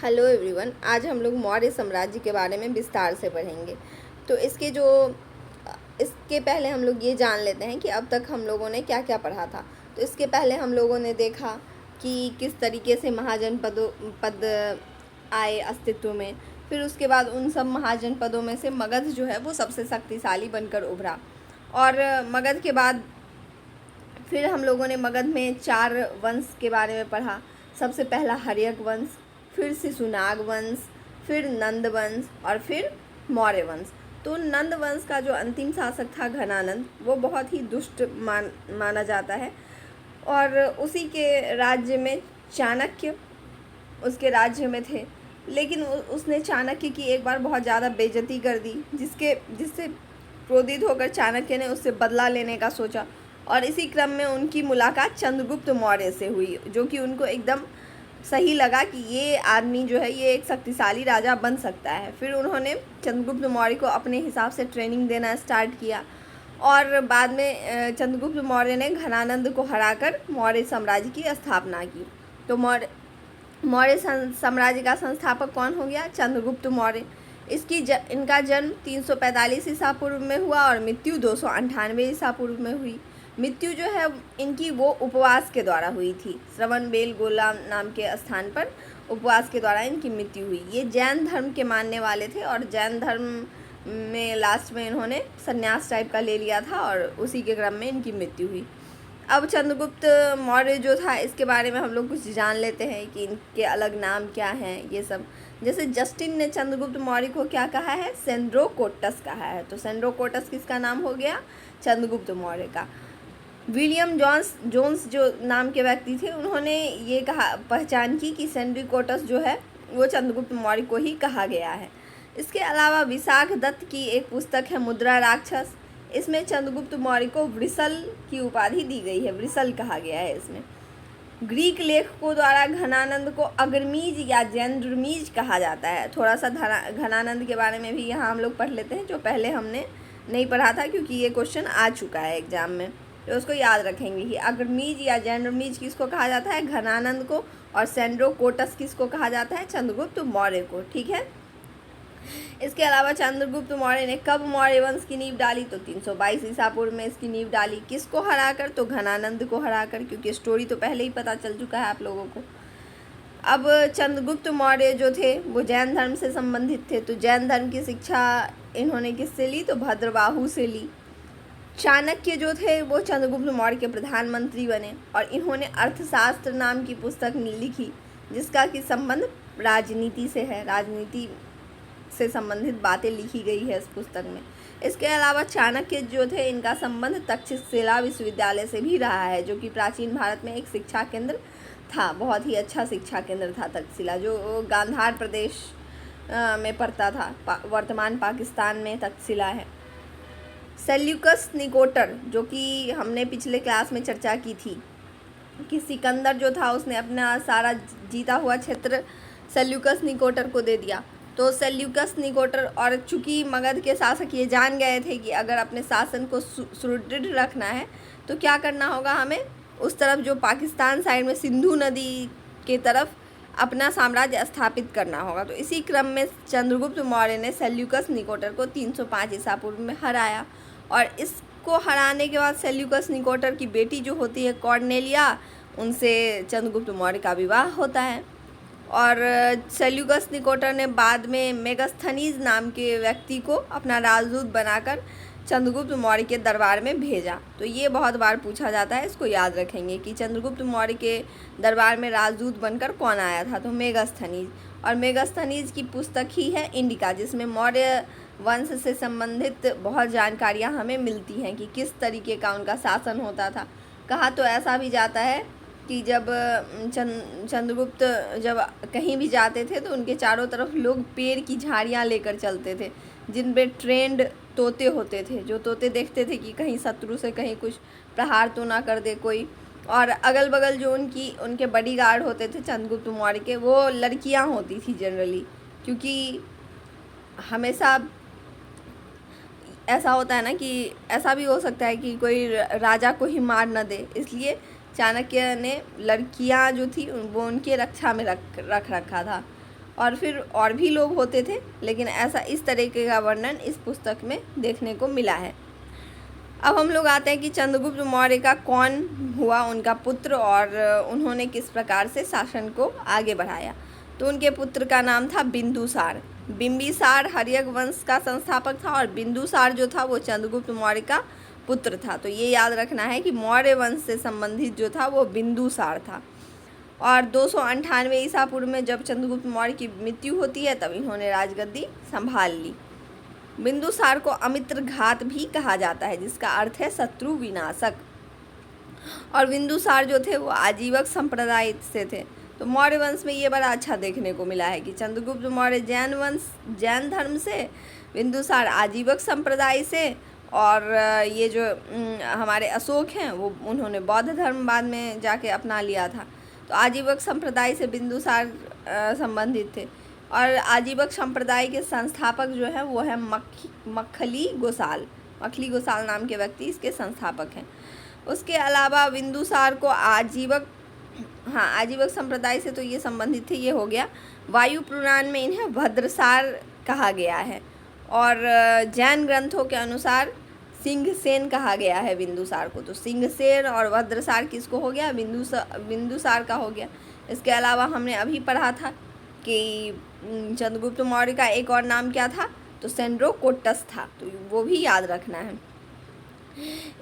Hello everyone, आज हम लोग मौर्य साम्राज्य के बारे में विस्तार से पढ़ेंगे। तो इसके पहले हम लोग ये जान लेते हैं कि अब तक हम लोगों ने क्या क्या पढ़ा था। तो इसके पहले हम लोगों ने देखा कि किस तरीके से पद आए अस्तित्व में। फिर उसके बाद उन सब महाजनपदों में से मगध जो है वो सबसे शक्तिशाली बनकर उभरा। और मगध के बाद फिर हम लोगों ने मगध में 4 वंश के बारे में पढ़ा। सबसे पहला हर्यक वंश, फिर शिशुनाग वंश, फिर नंद वंश और फिर मौर्य वंश। तो नंद वंश का जो अंतिम शासक था घनानंद, वो बहुत ही दुष्ट माना जाता है। और उसी के राज्य में चाणक्य उसके राज्य में थे, लेकिन उसने चाणक्य की एक बार बहुत ज़्यादा बेइज्जती कर दी, जिससे क्रोधित होकर चाणक्य ने उससे बदला लेने का सोचा। और इसी क्रम में उनकी मुलाकात चंद्रगुप्त मौर्य से हुई, जो कि उनको एकदम सही लगा कि ये आदमी जो है ये एक शक्तिशाली राजा बन सकता है। फिर उन्होंने चंद्रगुप्त मौर्य को अपने हिसाब से ट्रेनिंग देना स्टार्ट किया। और बाद में चंद्रगुप्त मौर्य ने घनानंद को हराकर मौर्य साम्राज्य की स्थापना की। तो मौर्य साम्राज्य का संस्थापक कौन हो गया? चंद्रगुप्त मौर्य। इनका जन्म 345 ईसा पूर्व में हुआ और मृत्यु 298 ईसा पूर्व में हुई। मृत्यु जो है इनकी वो उपवास के द्वारा हुई थी। श्रवण बेलगोला नाम के स्थान पर उपवास के द्वारा इनकी मृत्यु हुई। ये जैन धर्म के मानने वाले थे और जैन धर्म में लास्ट में इन्होंने संन्यास टाइप का ले लिया था और उसी के क्रम में इनकी मृत्यु हुई। अब चंद्रगुप्त मौर्य जो था, इसके बारे में हम लोग कुछ जान लेते हैं कि इनके अलग नाम क्या हैं। ये सब जैसे जस्टिन ने चंद्रगुप्त मौर्य को क्या कहा है? सेंड्रोकोटस कहा है। तो सेंड्रोकोटस किसका नाम हो गया? चंद्रगुप्त मौर्य का। विलियम जोन्स जो नाम के व्यक्ति थे, उन्होंने ये पहचान की कि सेंड्रोकोटस जो है वो चंद्रगुप्त मौर्य को ही कहा गया है। इसके अलावा विशाख दत्त की एक पुस्तक है मुद्रा राक्षस। इसमें चंद्रगुप्त मौर्य को वृषल की उपाधि दी गई है, वृषल कहा गया है इसमें। ग्रीक लेखकों द्वारा घनानंद को अग्रमीज या जैंद्रमीज कहा जाता है। थोड़ा सा घनानंद के बारे में भी यहाँ हम लोग पढ़ लेते हैं, जो पहले हमने नहीं पढ़ा था, क्योंकि ये क्वेश्चन आ चुका है एग्जाम में। तो उसको याद रखेंगे कि अग्रमीज या जैंद्रमीज किसको कहा जाता है? घनानंद को। और सेंड्रोकोटस किसको कहा जाता है? चंद्रगुप्त मौर्य को। ठीक है। इसके अलावा चंद्रगुप्त मौर्य ने कब मौर्य वंश की नींव डाली? तो 322 ईसा पूर्व में इसकी नींव डाली। किसको हराकर? तो घनानंद को हराकर, क्योंकि स्टोरी तो पहले ही पता चल चुका है आप लोगों को। अब चंद्रगुप्त मौर्य जो थे वो जैन धर्म से संबंधित थे। तो जैन धर्म की शिक्षा इन्होंने किससे ली? तो भद्रबाहु से ली। चाणक्य जो थे वो चंद्रगुप्त मौर्य के प्रधानमंत्री बने और इन्होंने अर्थशास्त्र नाम की पुस्तक लिखी, जिसका कि संबंध राजनीति से है। राजनीति से संबंधित बातें लिखी गई है इस पुस्तक में। इसके अलावा चाणक्य जो थे, इनका संबंध तक्षशिला विश्वविद्यालय से भी रहा है, जो कि प्राचीन भारत में एक शिक्षा केंद्र था। बहुत ही अच्छा शिक्षा केंद्र था तक्षशिला, जो गांधार प्रदेश में पड़ता था। वर्तमान पाकिस्तान में तक्षशिला है। सेल्यूकस निकोटर, जो कि हमने पिछले क्लास में चर्चा की थी कि सिकंदर जो था उसने अपना सारा जीता हुआ क्षेत्र सेल्यूकस निकोटर को दे दिया। तो सेल्यूकस निकोटर, और चूंकि मगध के शासक ये जान गए थे कि अगर अपने शासन को सुदृढ़ रखना है तो क्या करना होगा हमें, उस तरफ जो पाकिस्तान साइड में सिंधु नदी के तरफ अपना साम्राज्य स्थापित करना होगा। तो इसी क्रम में चंद्रगुप्त मौर्य ने सेल्यूकस निकोटर को 305 ईसा पूर्व में हराया। और इसको हराने के बाद सेल्यूकस निकोटर की बेटी जो होती है कॉर्नेलिया, उनसे चंद्रगुप्त मौर्य का विवाह होता है। और सेल्यूकस निकोटर ने बाद में मेगास्थनीज नाम के व्यक्ति को अपना राजदूत बनाकर चंद्रगुप्त मौर्य के दरबार में भेजा। तो ये बहुत बार पूछा जाता है, इसको याद रखेंगे कि चंद्रगुप्त मौर्य के दरबार में राजदूत बनकर कौन आया था? तो मेगास्थनीज। और मेगास्थनीज की पुस्तक ही है इंडिका, जिसमें मौर्य वंश से संबंधित बहुत जानकारियाँ हमें मिलती हैं कि किस तरीके का उनका शासन होता था। कहा तो ऐसा भी जाता है कि जब चंद्रगुप्त जब कहीं भी जाते थे तो उनके चारों तरफ लोग पेड़ की झाड़ियाँ लेकर चलते थे, जिन पे ट्रेंड तोते होते थे। जो तोते देखते थे कि कहीं शत्रु से कहीं कुछ प्रहार तो ना कर दे कोई। और अगल बगल जो उनके बॉडीगार्ड होते थे चंद्रगुप्त मौर्य के, वो लड़कियाँ होती थी जनरली, क्योंकि हमेशा ऐसा होता है ना कि ऐसा भी हो सकता है कि कोई राजा को ही मार न दे, इसलिए चाणक्य ने लड़कियां जो थी वो उनके रक्षा में रख रखा था। और फिर और भी लोग होते थे, लेकिन ऐसा इस तरीके का वर्णन इस पुस्तक में देखने को मिला है। अब हम लोग आते हैं कि चंद्रगुप्त मौर्य का कौन हुआ उनका पुत्र और उन्होंने किस प्रकार से शासन को आगे बढ़ाया। तो उनके पुत्र का नाम था बिंदुसार। बिंबिसार हर्यक वंश का संस्थापक था और बिंदुसार जो था वो चंद्रगुप्त मौर्य का पुत्र था। तो ये याद रखना है कि मौर्य वंश से संबंधित जो था वो बिंदुसार था। और 298 ईसा पूर्व में जब चंद्रगुप्त मौर्य की मृत्यु होती है तब इन्होंने राजगद्दी संभाल ली। बिंदुसार को अमित्रघात भी कहा जाता है, जिसका अर्थ है शत्रु विनाशक। और बिंदुसार जो थे वो आजीवक संप्रदाय से थे। तो मौर्य वंश में ये बड़ा अच्छा देखने को मिला है कि चंद्रगुप्त मौर्य जैन धर्म से, बिंदुसार आजीवक संप्रदाय से, और ये जो हमारे अशोक हैं वो उन्होंने बौद्ध धर्म बाद में जाके अपना लिया था। तो आजीवक संप्रदाय से बिंदुसार संबंधित थे। और आजीवक संप्रदाय के संस्थापक जो है वो है मखली गोसाल नाम के व्यक्ति इसके संस्थापक हैं। उसके अलावा बिंदुसार को आजीवक संप्रदाय से तो ये संबंधित थे, ये हो गया। वायु पुराण में इन्हें भद्रसार कहा गया है और जैन ग्रंथों के अनुसार सिंहसेन कहा गया है बिंदुसार को। तो सिंहसेन और भद्रसार किसको हो गया? बिंदुसार का हो गया। इसके अलावा हमने अभी पढ़ा था कि चंद्रगुप्त मौर्य का एक और नाम क्या था? तो सेंड्रोकोटस था। तो वो भी याद रखना है।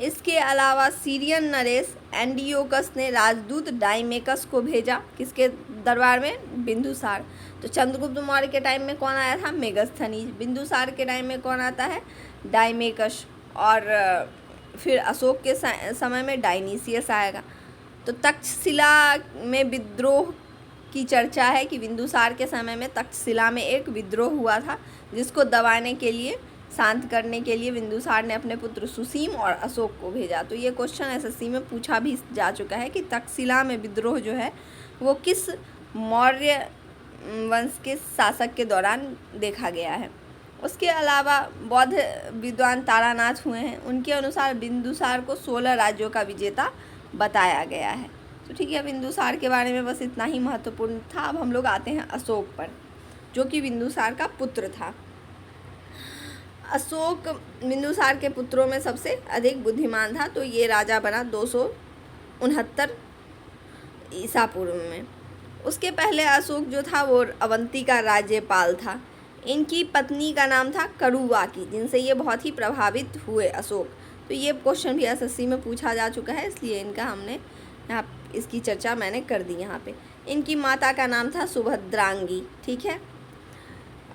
इसके अलावा सीरियन नरेश एंटियोकस ने राजदूत डाइमेकस को भेजा किसके दरबार में? बिंदुसार। तो चंद्रगुप्त मौर्य के टाइम में कौन आया था? मेगस्थनीज। बिंदुसार के टाइम में कौन आता है? डाइमेकस। और फिर अशोक के समय में डायनीसियस आएगा। तो तक्षशिला में विद्रोह की चर्चा है कि बिंदुसार के समय में तक्षशिला में एक विद्रोह हुआ था, जिसको दबाने के लिए, शांत करने के लिए बिंदुसार ने अपने पुत्र सुसीम और अशोक को भेजा। तो ये क्वेश्चन एसएससी में पूछा भी जा चुका है कि तक्षशिला में विद्रोह जो है वो किस मौर्य वंश के शासक के दौरान देखा गया है। उसके अलावा बौद्ध विद्वान तारानाथ हुए हैं, उनके अनुसार बिंदुसार को 16 राज्यों का विजेता बताया गया है। तो ठीक है, बिंदुसार के बारे में बस इतना ही महत्वपूर्ण था। अब हम लोग आते हैं अशोक पर, जो कि बिंदुसार का पुत्र था। अशोक बिंदुसार के पुत्रों में सबसे अधिक बुद्धिमान था। तो ये राजा बना 269 ईसा पूर्व में। उसके पहले अशोक जो था वो अवंती का राज्यपाल था। इनकी पत्नी का नाम था करुवाकी, जिनसे ये बहुत ही प्रभावित हुए अशोक। तो ये क्वेश्चन भी एसएससी में पूछा जा चुका है, इसलिए इनका हमने यहाँ इसकी चर्चा मैंने कर दी यहाँ पे। इनकी माता का नाम था सुभद्रांगी। ठीक है।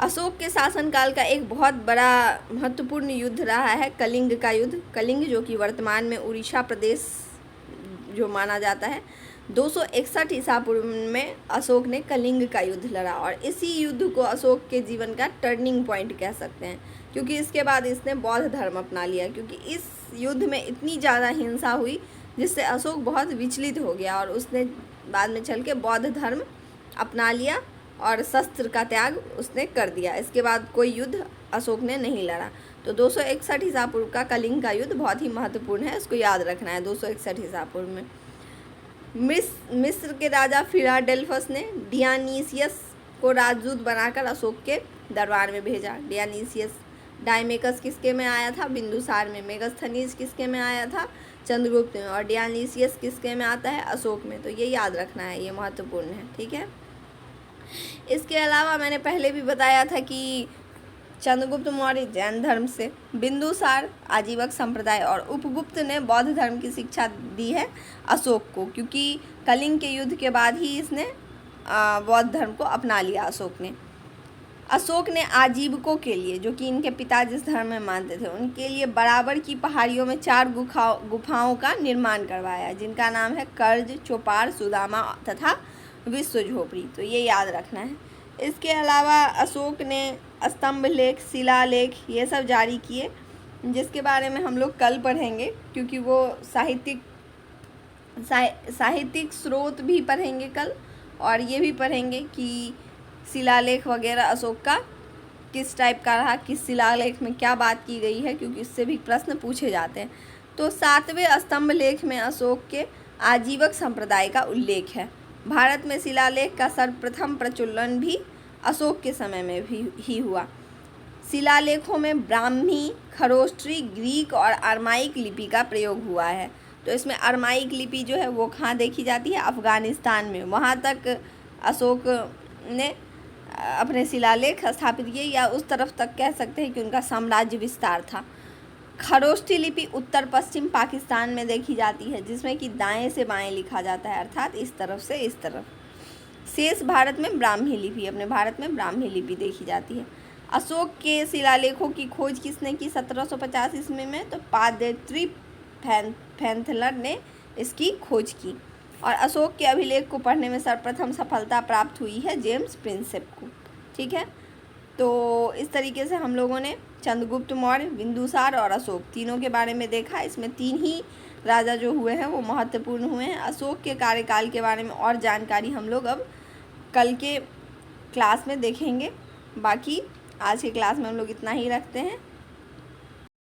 अशोक के शासनकाल का एक बहुत बड़ा महत्वपूर्ण युद्ध रहा है कलिंग का युद्ध। कलिंग जो कि वर्तमान में उड़ीसा प्रदेश जो माना जाता है। 261 ईसा पूर्व में अशोक ने कलिंग का युद्ध लड़ा और इसी युद्ध को अशोक के जीवन का टर्निंग पॉइंट कह सकते हैं, क्योंकि इसके बाद इसने बौद्ध धर्म अपना लिया। क्योंकि इस युद्ध में इतनी ज़्यादा हिंसा हुई जिससे अशोक बहुत विचलित हो गया और उसने बाद में चल के बौद्ध धर्म अपना लिया और शस्त्र का त्याग उसने कर दिया। इसके बाद कोई युद्ध अशोक ने नहीं लड़ा। तो 261 ईसा पूर्व का कलिंग का युद्ध बहुत ही महत्वपूर्ण है, इसको याद रखना है। 261 ईसा पूर्व में मिस्र के राजा फिलाडेल्फस ने डियानीसियस को राजदूत बनाकर अशोक के दरबार में भेजा। डाइमेकस किसके में आया था? बिंदुसार में। मेगस्थनीज किसके में आया था? चंद्रगुप्त में। और डियानीसियस किसके में आता है? अशोक में। तो ये याद रखना है, ये महत्वपूर्ण है। ठीक है। इसके अलावा मैंने पहले भी बताया था कि चंद्रगुप्त मौर्य जैन धर्म से, बिंदुसार आजीवक संप्रदाय और उपगुप्त ने बौद्ध धर्म की शिक्षा दी है अशोक को, क्योंकि कलिंग के युद्ध के बाद ही इसने बौद्ध धर्म को अपना लिया अशोक ने आजीवकों के लिए, जो कि इनके पिता जिस धर्म में मानते थे, उनके लिए बराबर की पहाड़ियों में 4 गुफाओं का निर्माण करवाया, जिनका नाम है कर्ज, चौपार, सुदामा तथा विश्व झोपड़ी। तो ये याद रखना है। इसके अलावा अशोक ने स्तंभ लेख, शिलालेख ये सब जारी किए, जिसके बारे में हम लोग कल पढ़ेंगे, क्योंकि वो साहित्यिक स्रोत भी पढ़ेंगे कल, और ये भी पढ़ेंगे कि शिलालेख वगैरह अशोक का किस टाइप का रहा, किस शिलालेख में क्या बात की गई है, क्योंकि इससे भी प्रश्न पूछे जाते हैं। तो 7वें स्तंभ लेख में अशोक के आजीवक संप्रदाय का उल्लेख है। भारत में शिलालेख का सर्वप्रथम प्रचलन भी अशोक के समय में भी ही हुआ। शिलालेखों में ब्राह्मी, खरोष्टरी, ग्रीक और अरमाइक लिपि का प्रयोग हुआ है। तो इसमें अरमाइक लिपि जो है वो कहाँ देखी जाती है? अफ़गानिस्तान में। वहाँ तक अशोक ने अपने शिलालेख स्थापित किए, या उस तरफ तक कह सकते हैं कि उनका साम्राज्य विस्तार था। खरोष्टी लिपि उत्तर पश्चिम पाकिस्तान में देखी जाती है, जिसमें कि दाएं से बाएं लिखा जाता है, अर्थात इस तरफ से इस तरफ। शेष भारत में ब्राह्मी लिपि, अपने भारत में ब्राह्मी लिपि देखी जाती है। अशोक के शिलालेखों की खोज किसने की 1750 ईस्वी में? तो पादेत्री फैंथलर ने इसकी खोज की। और अशोक के अभिलेख को पढ़ने में सर्वप्रथम सफलता प्राप्त हुई है जेम्स प्रिंसेप को। ठीक है, तो इस तरीके से हम लोगों ने चंद्रगुप्त मौर्य, बिंदुसार और अशोक तीनों के बारे में देखा। इसमें 3 ही राजा जो हुए हैं वो महत्वपूर्ण हुए हैं। अशोक के कार्यकाल के बारे में और जानकारी हम लोग अब कल के क्लास में देखेंगे। बाकी आज के क्लास में हम लोग इतना ही रखते हैं।